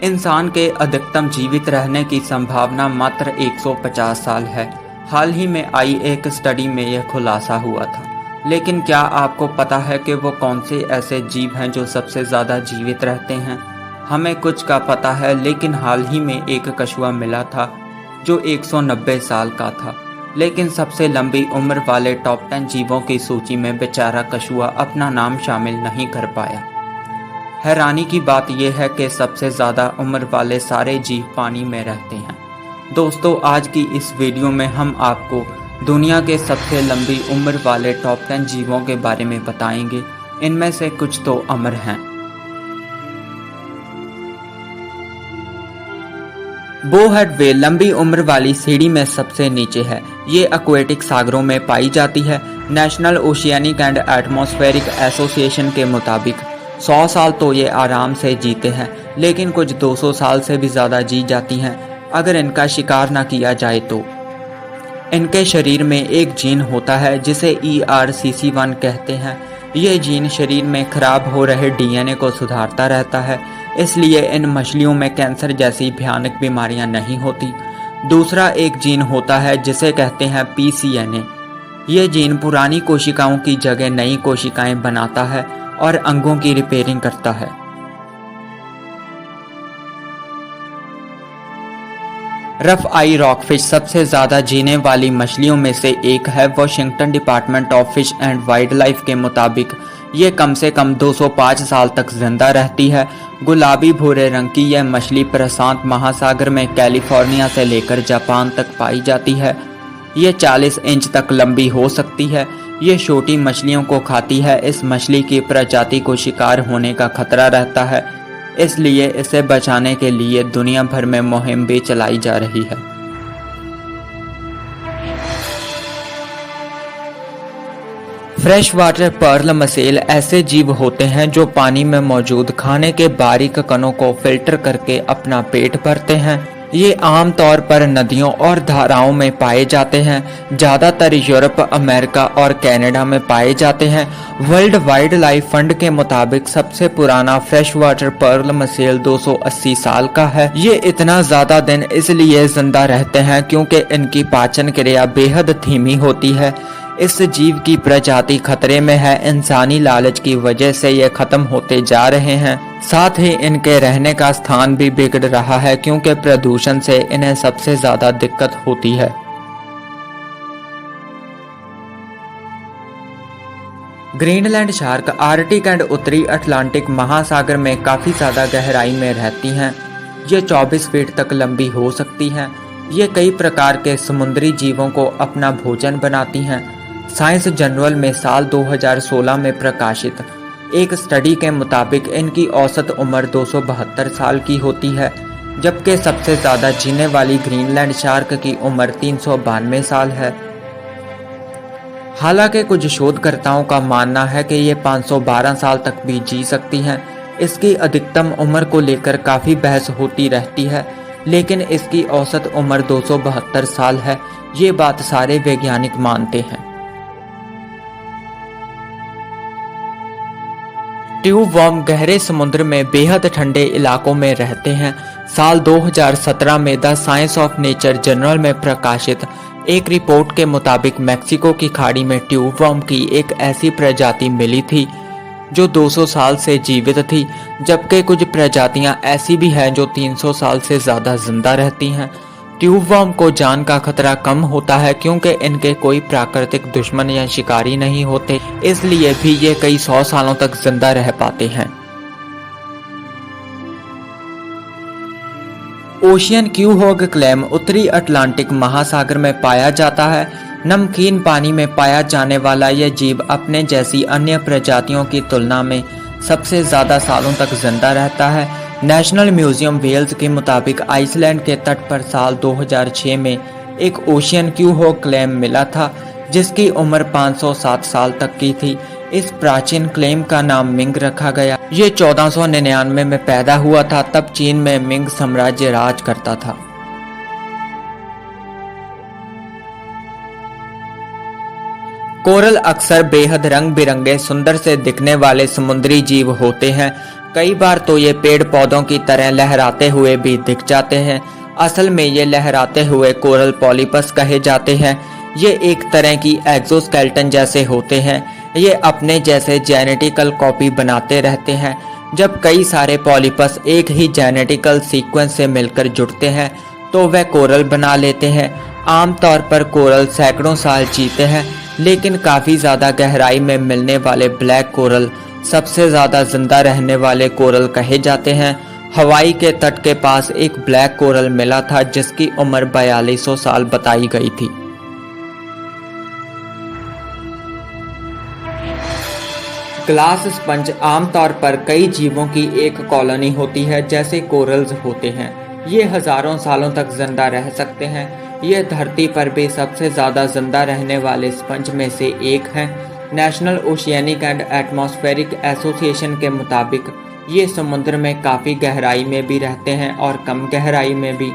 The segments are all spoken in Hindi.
इंसान के अधिकतम जीवित रहने की संभावना मात्र 150 साल है। हाल ही में आई एक स्टडी में यह खुलासा हुआ था। लेकिन क्या आपको पता है कि वो कौन से ऐसे जीव हैं जो सबसे ज़्यादा जीवित रहते हैं? हमें कुछ का पता है, लेकिन हाल ही में एक कछुआ मिला था जो 190 साल का था। लेकिन सबसे लंबी उम्र वाले टॉप 10 जीवों की सूची में बेचारा कछुआ अपना नाम शामिल नहीं कर पाया। हैरानी की बात यह है कि सबसे ज़्यादा उम्र वाले सारे जीव पानी में रहते हैं। दोस्तों, आज की इस वीडियो में हम आपको दुनिया के सबसे लंबी उम्र वाले टॉप 10 जीवों के बारे में बताएंगे। इनमें से कुछ तो अमर हैं। बोहेड व्हेल लंबी उम्र वाली सीढ़ी में सबसे नीचे है। ये एक्वेटिक सागरों में पाई जाती है। National oceanic and atmospheric association के मुताबिक 100 साल तो ये आराम से जीते हैं, लेकिन कुछ 200 साल से भी ज़्यादा जी जाती हैं अगर इनका शिकार ना किया जाए तो। इनके शरीर में एक जीन होता है जिसे ERCC1 कहते हैं। ये जीन शरीर में खराब हो रहे DNA को सुधारता रहता है, इसलिए इन मछलियों में कैंसर जैसी भयानक बीमारियां नहीं होती। दूसरा एक जीन होता है जिसे कहते हैं PCNA। ये जीन पुरानी कोशिकाओं की जगह नई कोशिकाएं बनाता है और अंगों की रिपेयरिंग करता है। रफ आई रॉकफिश सबसे ज़्यादा जीने वाली मछलियों में से एक है। Washington department of fish and wild life के मुताबिक ये कम से कम 205 साल तक जिंदा रहती है। गुलाबी भूरे रंग की यह मछली प्रशांत महासागर में कैलिफोर्निया से लेकर जापान तक पाई जाती है। ये 40 इंच तक लंबी हो सकती है। ये छोटी मछलियों को खाती है। इस मछली की प्रजाति को शिकार होने का खतरा रहता है, इसलिए इसे बचाने के लिए दुनिया भर में मुहिम भी चलाई जा रही है। फ्रेश वाटर पर्ल मसेल ऐसे जीव होते हैं जो पानी में मौजूद खाने के बारीक कणों को फिल्टर करके अपना पेट भरते हैं। ये आमतौर पर नदियों और धाराओं में पाए जाते हैं। ज़्यादातर यूरोप, अमेरिका और कनाडा में पाए जाते हैं। वर्ल्ड वाइल्ड लाइफ फंड के मुताबिक सबसे पुराना फ्रेश वाटर पर्ल मसेल 280 साल का है। ये इतना ज़्यादा दिन इसलिए जिंदा रहते हैं क्योंकि इनकी पाचन क्रिया बेहद धीमी होती है। इस जीव की प्रजाति खतरे में है। इंसानी लालच की वजह से ये खत्म होते जा रहे हैं। साथ ही इनके रहने का स्थान भी बिगड़ रहा है क्योंकि प्रदूषण से इन्हें सबसे ज्यादा दिक्कत होती है। ग्रीनलैंड शार्क आर्कटिक एंड उत्तरी अटलांटिक महासागर में काफी ज्यादा गहराई में रहती हैं। ये 24 फीट तक लंबी हो सकती हैं। ये कई प्रकार के समुद्री जीवों को अपना भोजन बनाती हैं। साइंस जर्नल में साल 2016 में प्रकाशित एक स्टडी के मुताबिक इनकी औसत उम्र 272 साल की होती है, जबकि सबसे ज़्यादा जीने वाली ग्रीनलैंड शार्क की उम्र 392 साल है। हालांकि कुछ शोधकर्ताओं का मानना है कि ये 512 साल तक भी जी सकती हैं। इसकी अधिकतम उम्र को लेकर काफ़ी बहस होती रहती है, लेकिन इसकी औसत उम्र 272 साल है। ये बात सारे वैज्ञानिक मानते हैं। ट्यूब वर्म गहरे समुद्र में बेहद ठंडे इलाकों में रहते हैं। साल 2017 में the science of nature journal में प्रकाशित एक रिपोर्ट के मुताबिक मैक्सिको की खाड़ी में ट्यूब वर्म की एक ऐसी प्रजाति मिली थी जो 200 साल से जीवित थी, जबकि कुछ प्रजातियां ऐसी भी हैं जो 300 साल से ज़्यादा जिंदा रहती हैं। ट्यूब वर्म को जान का खतरा कम होता है क्योंकि इनके कोई प्राकृतिक दुश्मन या शिकारी नहीं होते, इसलिए भी ये कई 100 सालों तक जिंदा रह पाते हैं। ओशियन क्यूहॉग क्लैम उत्तरी अटलांटिक महासागर में पाया जाता है। नमकीन पानी में पाया जाने वाला यह जीव अपने जैसी अन्य प्रजातियों की तुलना में सबसे ज़्यादा सालों तक जिंदा रहता है। नेशनल म्यूजियम वेल्स के मुताबिक आइसलैंड के तट पर साल 2006 में एक ओशियन क्यूहॉग क्लैम मिला था जिसकी उम्र 507 साल तक की थी। इस प्राचीन क्लेम का नाम मिंग रखा गया। ये 1499 में पैदा हुआ था, तब चीन में मिंग साम्राज्य राज करता था। कोरल अक्सर बेहद रंग बिरंगे सुंदर से दिखने वाले समुद्री जीव होते हैं। कई बार तो ये पेड़ पौधों की तरह लहराते हुए भी दिख जाते हैं। असल में ये लहराते हुए कोरल पॉलीपस कहे जाते हैं। ये एक तरह की एक्सोस्केलेटन जैसे होते हैं। ये अपने जैसे जेनेटिकल कॉपी बनाते रहते हैं। जब कई सारे पॉलीपस एक ही जेनेटिकल सीक्वेंस से मिलकर जुड़ते हैं तो वह कोरल बना लेते हैं। आमतौर पर कोरल सैकड़ों साल जीते हैं, लेकिन काफ़ी ज़्यादा गहराई में मिलने वाले ब्लैक कोरल सबसे ज़्यादा जिंदा रहने वाले कोरल कहे जाते हैं। हवाई के तट के पास एक ब्लैक कोरल मिला था जिसकी उम्र 4200 साल बताई गई थी। ग्लास स्पंज आमतौर पर कई जीवों की एक कॉलोनी होती है, जैसे कोरल्स होते हैं। ये हजारों सालों तक जिंदा रह सकते हैं। ये धरती पर भी सबसे ज़्यादा जिंदा रहने वाले स्पंज में से एक हैं। National oceanic and atmospheric association के मुताबिक ये समुद्र में काफ़ी गहराई में भी रहते हैं और कम गहराई में भी।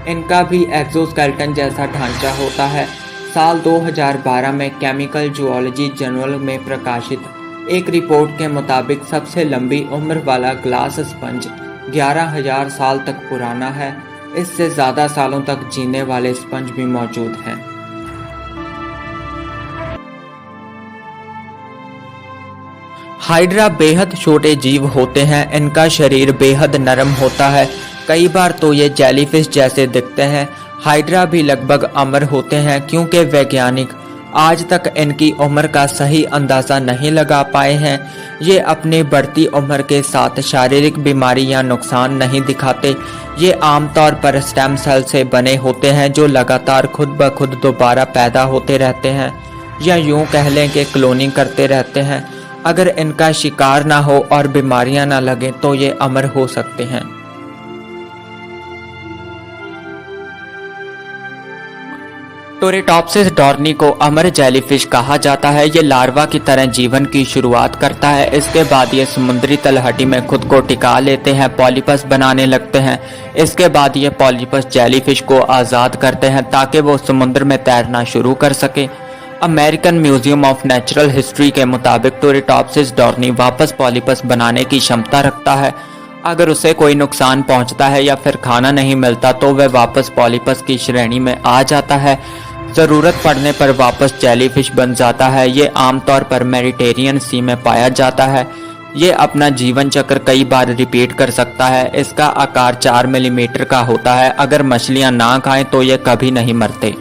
इनका भी एक्सोस्केलेटन जैसा ढांचा होता है। साल 2012 में केमिकल जूलॉजी जर्नल में प्रकाशित एक रिपोर्ट के मुताबिक सबसे लंबी उम्र वाला ग्लास स्पंज 11,000 साल तक पुराना है। इससे ज़्यादा सालों तक जीने वाले स्पंज भी मौजूद हैं। हाइड्रा बेहद छोटे जीव होते हैं। इनका शरीर बेहद नरम होता है। कई बार तो ये जेलीफिश जैसे दिखते हैं। हाइड्रा भी लगभग अमर होते हैं क्योंकि वैज्ञानिक आज तक इनकी उम्र का सही अंदाज़ा नहीं लगा पाए हैं। ये अपनी बढ़ती उम्र के साथ शारीरिक बीमारी या नुकसान नहीं दिखाते। ये आमतौर पर स्टेम सेल से बने होते हैं जो लगातार खुद ब खुद दोबारा पैदा होते रहते हैं, या यूं कह लें कि क्लोनिंग करते रहते हैं। अगर इनका शिकार ना हो और बीमारियां ना लगें तो ये अमर हो सकते हैं। टोरेटॉप्सिस डॉर्नी को अमर जेलीफिश कहा जाता है। ये लार्वा की तरह जीवन की शुरुआत करता है। इसके बाद ये समुद्री तलहटी में खुद को टिका लेते हैं, पॉलीपस बनाने लगते हैं। इसके बाद ये पॉलीपस जेलीफिश को आज़ाद करते हैं ताकि वो समुद्र में तैरना शुरू कर सके। American museum of natural history के मुताबिक टोरेटॉप्सिस डॉर्नी वापस पॉलीपस बनाने की क्षमता रखता है। अगर उसे कोई नुकसान पहुंचता है या फिर खाना नहीं मिलता तो वह वापस पॉलीपस की श्रेणी में आ जाता है। ज़रूरत पड़ने पर वापस जेलीफिश बन जाता है। ये आमतौर पर मेडिटेरियन सी में पाया जाता है। ये अपना जीवन चक्र कई बार रिपीट कर सकता है। इसका आकार 4 मिलीमीटर का होता है। अगर मछलियां ना खाएं तो ये कभी नहीं मरते।